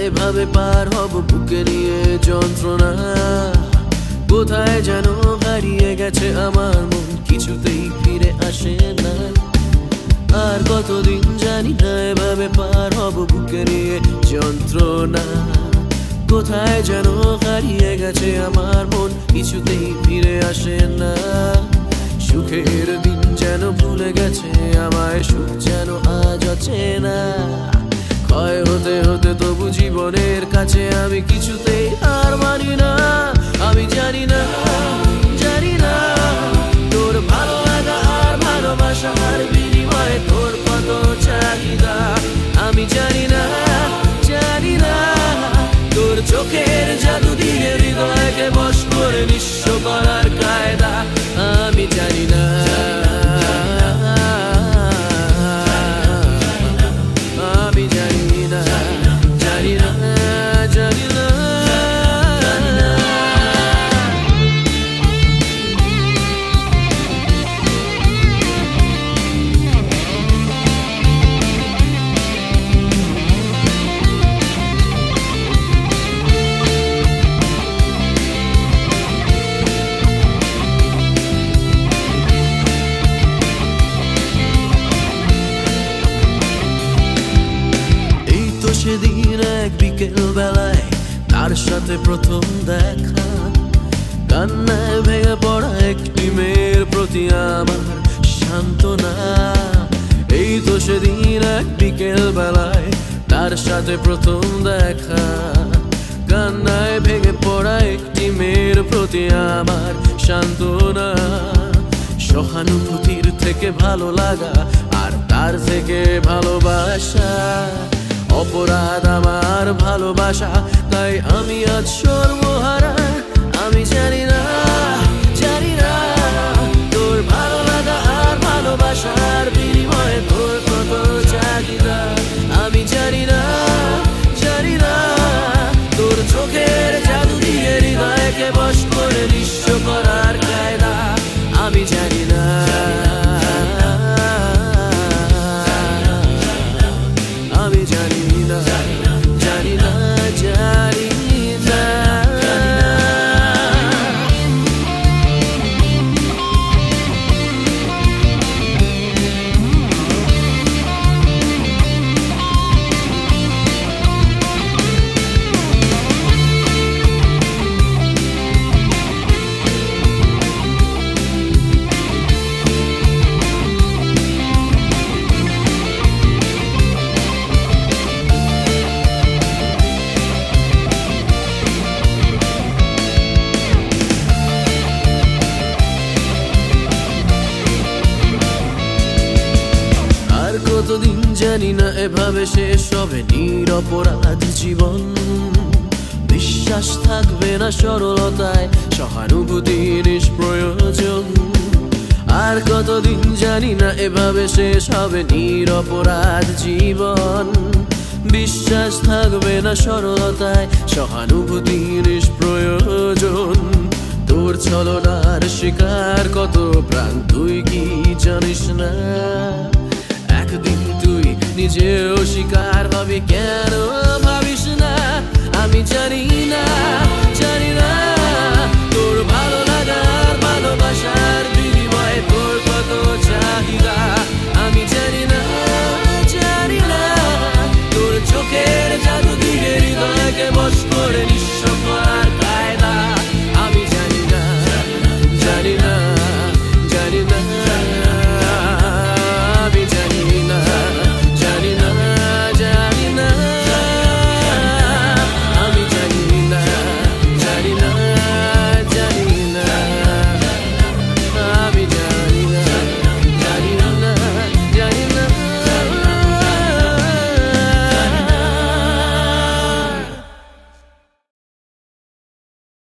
এভাবে পার হব বুকে নিয়ে যন্ত্রণা। কোথায় যেন হারিয়ে গেছে আমার মন, কিছুতেই ফিরে আসে না। আর কতদিন জানি না এভাবে পার হব বুকে নিয়ে যন্ত্রণা। কোথায় যেন হারিয়ে গেছে আমার মন, কিছুতেই ফিরে আসে না। সুখের দিন যেন ভুলে গেছে আমায়, সুখ যেন আজ অচেনা। ক্ষয় হতে হতে তবু জীবনের কাছে আমি কিছুতেই হার মানি না। আমি জানি না, জানি না তোর ভালো লাগা আর ভালোবাসার বিনিময়ে তোর কত চাহিদা। আমি জানি না, জানি না তোর চোখের জাদু দিয়ে হৃদয়কে বশ করে নিঃস্ব করার কায়দা। আমি জানি না, আমি জানি না, জানি না, জানি না। সেদিন এক বিকেল বেলায় তার সাথে প্রথম দেখা, কান্নায় ভেঙে পড়া একটি মেয়ের প্রতি আমার সান্ত্বনা। এই তো সেদিন এক বিকেল বেলায় তার সাথে প্রথম দেখা, কান্নায় ভেঙে পড়া একটি মেয়ের প্রতি আমার সান্ত্বনা। সহানুভূতির থেকে ভালো লাগা আর তার থেকে ভালোবাসা, অপরাধ আমার ভালোবাসা, তাই আমি আজ সর্বহারা। আমি জানি না, জানি না তোর ভালো লাগা আর ভালোবাসার বিনিময়ে তোর কত চাহিদা। আমি জানি না, জানি না তোর চোখের জাদু দিয়ে হৃদয়কে বশ করে নিঃস্ব করার কায়দা। আমি জানি না, আমি জানি না, জানি না, জানি না। কতদিন জানি না এভাবে শেষ হবে নিরপরাধ জীবন। বিশ্বাস থাকবে না সরলতায়, সহানুভূতি নিষ্প্রয়োজন। আর কতদিন জানি না এভাবে শেষ হবে নিরপরাধ জীবন। বিশ্বাস থাকবে না সরলতায়, সহানুভূতি নিষ্প্রয়োজন। তোর ছলনার শিকার কত প্রাণ তুই কি জানিস না? একদিন তুই নিজেও শিকার হবি কেন?